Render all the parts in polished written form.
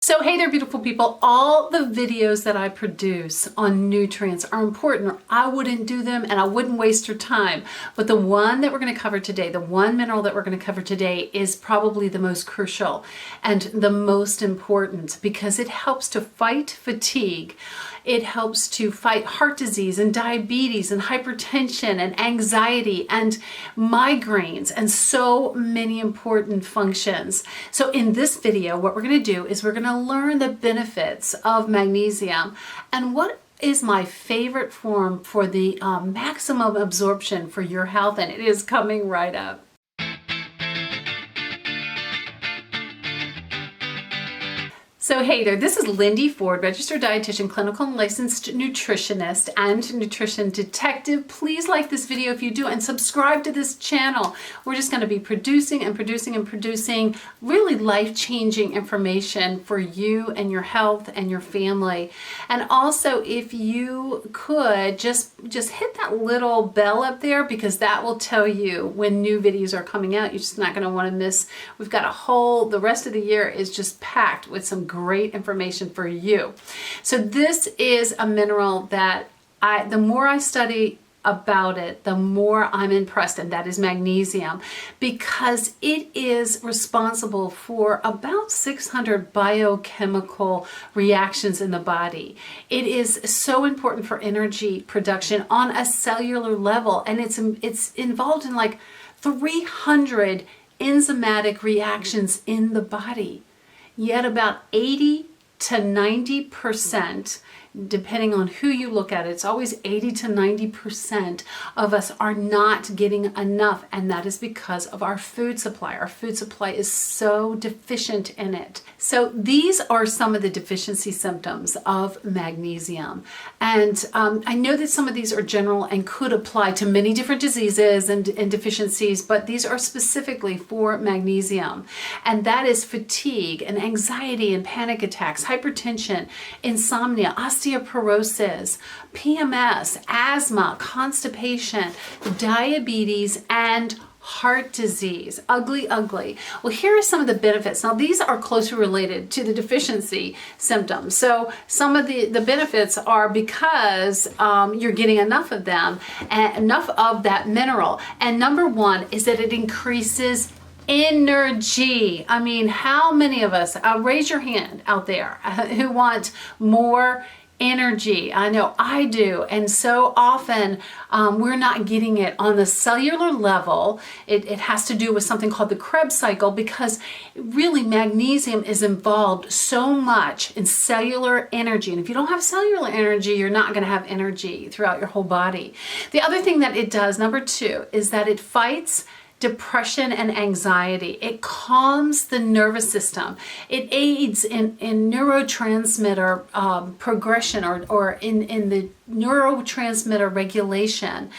So hey there, beautiful people. All the videos that I produce on nutrients are important, or I wouldn't do them and I wouldn't waste your time. But the one that we're going to cover today, the one mineral that we're going to cover today, is probably the most crucial and the most important because it helps to fight fatigue. It helps to fight heart disease and diabetes and hypertension and anxiety and migraines and so many important functions. So in this video, what we're going to do is we're going to learn the benefits of magnesium and what is my favorite form for the maximum absorption for your health, and it is coming right up. So hey there, this is Lindy Ford, registered dietitian, clinical and licensed nutritionist, and nutrition detective. Please like this video if you do and subscribe to this channel. We're just going to be producing really life-changing information for you and your health and your family. And also, if you could just hit that little bell up there, because that will tell you when new videos are coming out. You're just not going to want to miss. We've got the rest of the year is just packed with some great information for you. So this is a mineral that the more I study about it, the more I'm impressed, and that is magnesium, because it is responsible for about 600 biochemical reactions in the body. It is so important for energy production on a cellular level, and it's involved in like 300 enzymatic reactions in the body. Yet about 80 to 90%, depending on who you look at, it's always 80 to 90% of us are not getting enough, and that is because of our food supply. Our food supply is so deficient in it. So these are some of the deficiency symptoms of magnesium, and I know that some of these are general and could apply to many different diseases and deficiencies, but these are specifically for magnesium, and that is fatigue and anxiety and panic attacks, hypertension, insomnia, osteoporosis, PMS, asthma, constipation, diabetes, and heart disease. Ugly. Well, here are some of the benefits. Now, these are closely related to the deficiency symptoms. So some of the benefits are because you're getting enough of them, and enough of that mineral. And number one is that it increases energy. I mean, how many of us, raise your hand out there, who want more energy? I know I do. And so often we're not getting it on the cellular level. It has to do with something called the Krebs cycle, because really magnesium is involved so much in cellular energy. And if you don't have cellular energy, you're not going to have energy throughout your whole body. The other thing that it does, number two, is that it fights depression and anxiety. It calms the nervous system. It aids in neurotransmitter progression or in the neurotransmitter regulation.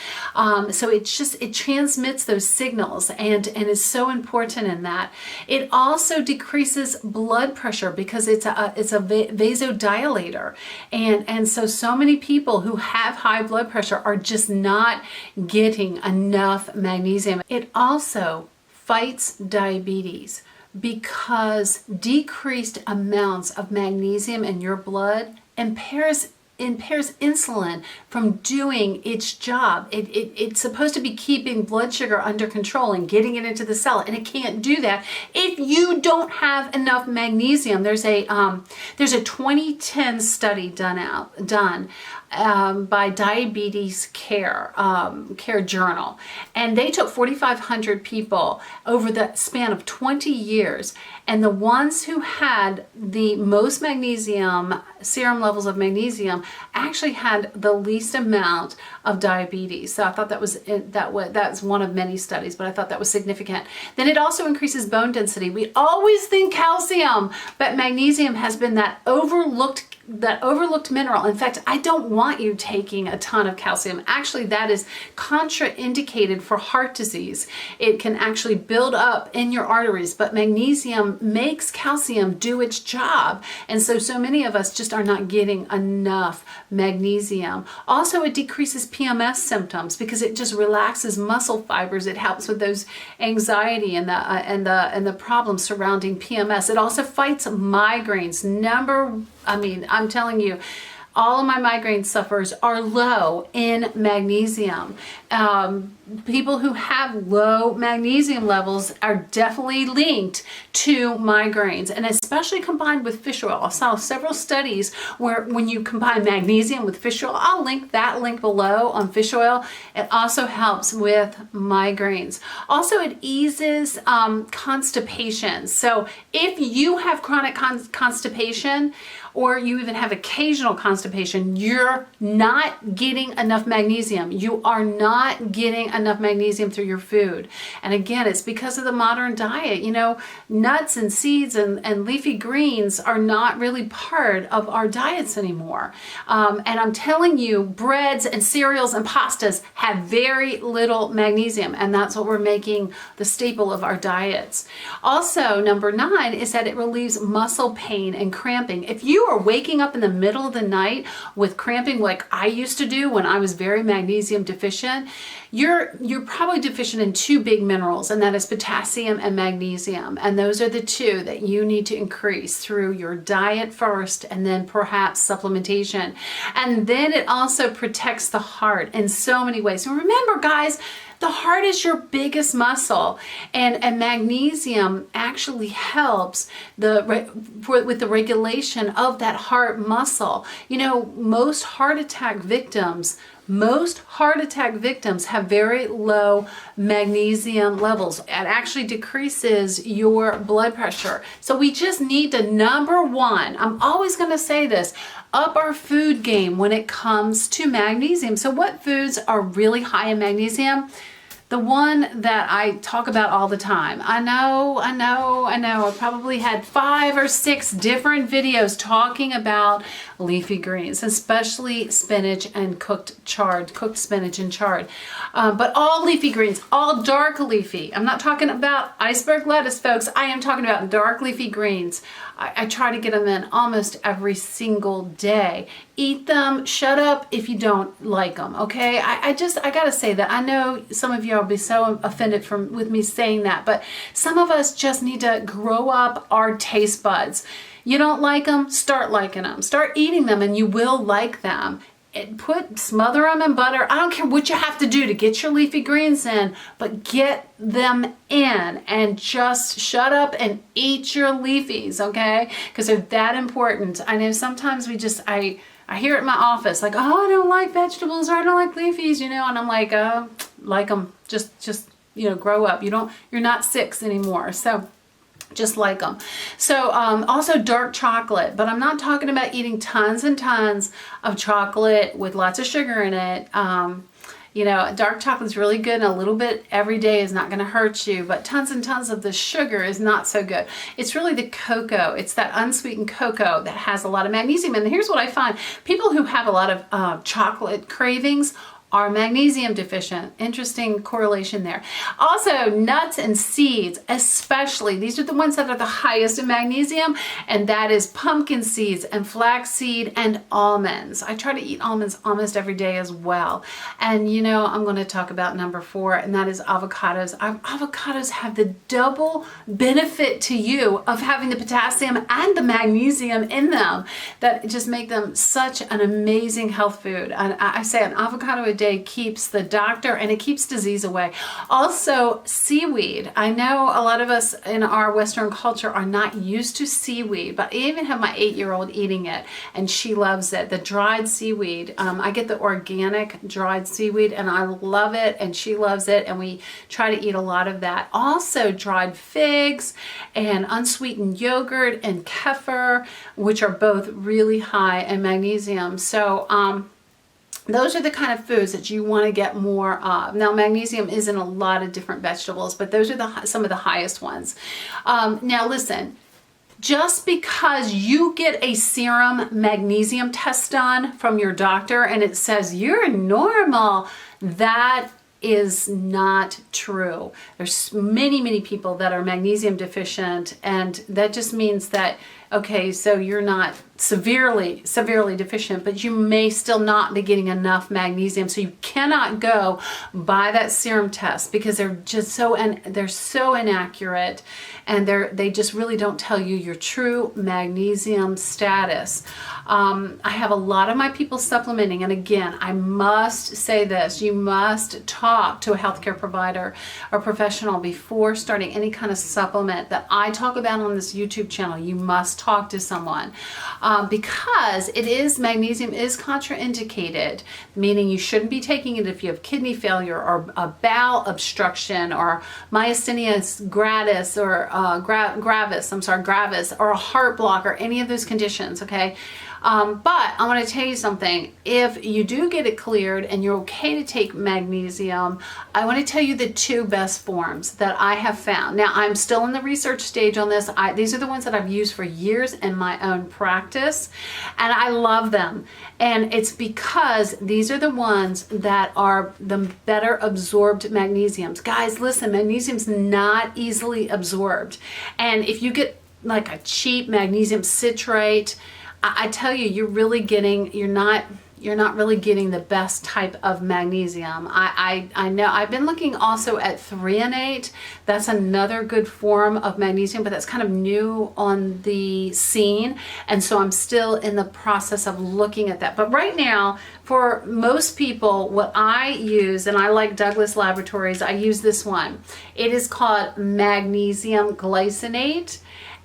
So it transmits those signals and is so important in that. It also decreases blood pressure because it's a vasodilator. And so many people who have high blood pressure are just not getting enough magnesium. It also fights diabetes because decreased amounts of magnesium in your blood impairs insulin from doing its job. It's supposed to be keeping blood sugar under control and getting it into the cell, and it can't do that if you don't have enough magnesium. There's a 2010 study done by Diabetes Care Journal, and they took 4,500 people over the span of 20 years, and the ones who had the most magnesium, serum levels of magnesium, actually had the least amount of diabetes. So I thought that's one of many studies, but I thought that was significant. Then it also increases bone density. We always think calcium, but magnesium has been that overlooked that overlooked mineral. In fact, I don't want you taking a ton of calcium. Actually, that is contraindicated for heart disease. It can actually build up in your arteries, but magnesium makes calcium do its job. And so many of us just are not getting enough magnesium. Also, it decreases PMS symptoms because it just relaxes muscle fibers. It helps with those anxiety and the problems surrounding PMS. It also fights migraines. I'm telling you, all of my migraine sufferers are low in magnesium. People who have low magnesium levels are definitely linked to migraines, and especially combined with fish oil. I saw several studies where when you combine magnesium with fish oil, I'll link that link below on fish oil. It also helps with migraines. Also, it eases constipation. So if you have chronic constipation, or you even have occasional constipation, you're not getting enough magnesium. You are not getting enough magnesium through your food. And again, it's because of the modern diet. You know, nuts and seeds and leafy greens are not really part of our diets anymore. And I'm telling you, breads and cereals and pastas have very little magnesium, and that's what we're making the staple of our diets. Also, number 9 is that it relieves muscle pain and cramping. If you are waking up in the middle of the night with cramping like I used to do when I was very magnesium deficient, you're probably deficient in 2 big minerals, and that is potassium and magnesium. And those are the 2 that you need to increase through your diet first, and then perhaps supplementation. And then it also protects the heart in so many ways. So remember, guys, the heart is your biggest muscle, and magnesium actually helps with the regulation of that heart muscle. You know, most heart attack victims have very low magnesium levels. It actually decreases your blood pressure. So we just need to, number 1, I'm always going to say this, up our food game when it comes to magnesium. So what foods are really high in magnesium? The one that I talk about all the time. I know. I probably had 5 or 6 different videos talking about leafy greens, especially spinach and cooked spinach and chard. But all leafy greens, all dark leafy. I'm not talking about iceberg lettuce, folks. I am talking about dark leafy greens. I try to get them in almost every single day. Eat them. Shut up if you don't like them, okay? I gotta say that. I know some of you will be so offended with me saying that, but some of us just need to grow up our taste buds. You don't like them, start liking them. Start eating them and you will like them. Smother them in butter. I don't care what you have to do to get your leafy greens in, but get them in and just shut up and eat your leafies, okay? Because they're that important. I know sometimes I hear it in my office, like, oh, I don't like vegetables, or I don't like leafies, and I'm like, like them. Just grow up. You're not 6 anymore. So just like them. So also dark chocolate, but I'm not talking about eating tons and tons of chocolate with lots of sugar in it. Dark chocolate is really good, and a little bit every day is not going to hurt you, but tons and tons of the sugar is not so good. It's really the cocoa. It's that unsweetened cocoa that has a lot of magnesium. And here's what I find. People who have a lot of chocolate cravings are magnesium deficient. Interesting correlation there. Also, nuts and seeds, especially, these are the ones that are the highest in magnesium, and that is pumpkin seeds and flaxseed and almonds. I try to eat almonds almost every day as well. And I'm going to talk about number 4, and that is avocados. Avocados have the double benefit to you of having the potassium and the magnesium in them that just make them such an amazing health food. And I say an avocado a day keeps the doctor, and it keeps disease away. Also, seaweed. I know a lot of us in our Western culture are not used to seaweed, but I even have my 8-year-old eating it, and she loves it. The dried seaweed. I get the organic dried seaweed, and I love it, and she loves it, and we try to eat a lot of that. Also, dried figs and unsweetened yogurt and kefir, which are both really high in magnesium. So, those are the kind of foods that you want to get more of. Now, magnesium is in a lot of different vegetables, but those are some of the highest ones. Now, listen, Just because you get a serum magnesium test done from your doctor and it says you're normal, that is not true. There's many people that are magnesium deficient, and that just means that, okay, so you're not severely deficient, but you may still not be getting enough magnesium. So you cannot go buy that serum test because they're just so inaccurate, and they just really don't tell you your true magnesium status. I have a lot of my people supplementing, and again, I must say this: you must talk to a healthcare provider or professional before starting any kind of supplement that I talk about on this YouTube channel. You must talk to someone. Because magnesium is contraindicated, meaning you shouldn't be taking it if you have kidney failure or a bowel obstruction or myasthenia gravis or gravis, or a heart block, or any of those conditions, okay? But I want to tell you something. If you do get it cleared and you're okay to take magnesium, I want to tell you the 2 best forms that I have found. Now, I'm still in the research stage on this. These are the ones that I've used for years in my own practice, and I love them. And it's because these are the ones that are the better absorbed magnesiums. Guys, listen, magnesium's not easily absorbed. And if you get like a cheap magnesium citrate, I tell you, you're not really getting the best type of magnesium. I know I've been looking also at threonate. That's another good form of magnesium, but that's kind of new on the scene. And so I'm still in the process of looking at that. But right now, for most people, what I use, and I like Douglas Laboratories, I use this one. It is called magnesium glycinate.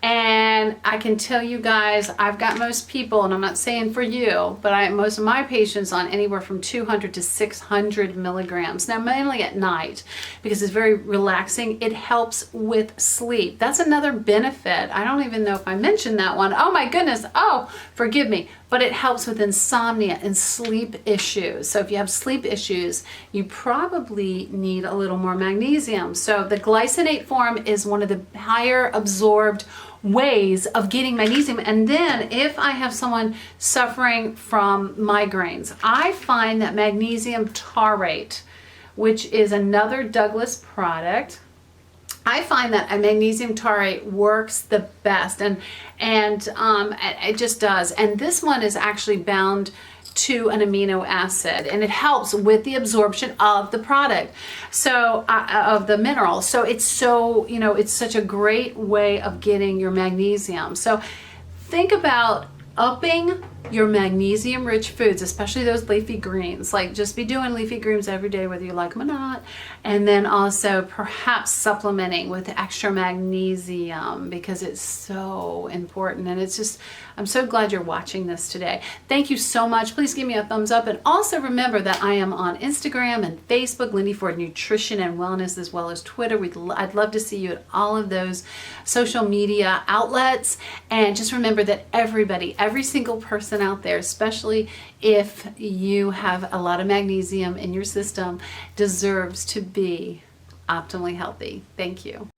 And I can tell you guys, I've got most people, and I'm not saying for you, but most of my patients on anywhere from 200 to 600 milligrams. Now, mainly at night, because it's very relaxing. It helps with sleep. That's another benefit. I don't even know if I mentioned that one. Oh my goodness. Oh, forgive me. But it helps with insomnia and sleep issues. So if you have sleep issues, you probably need a little more magnesium. So the glycinate form is one of the higher absorbed ways of getting magnesium. And then if I have someone suffering from migraines, I find that magnesium taurate, which is another Douglas product, I find that a magnesium taurate works the best, and it just does. And this one is actually bound to an amino acid, and it helps with the absorption of the product, so of the mineral. So it's it's such a great way of getting your magnesium. So think about upping your magnesium-rich foods, especially those leafy greens. Like, just be doing leafy greens every day, whether you like them or not. And then also perhaps supplementing with extra magnesium, because it's so important. And it's just, I'm so glad you're watching this today. Thank you so much. Please give me a thumbs up. And also remember that I am on Instagram and Facebook, Lindy Ford Nutrition and Wellness, as well as Twitter. I'd love to see you at all of those social media outlets. And just remember that every single person out there, especially if you have a lot of magnesium in your system, deserves to be optimally healthy. Thank you.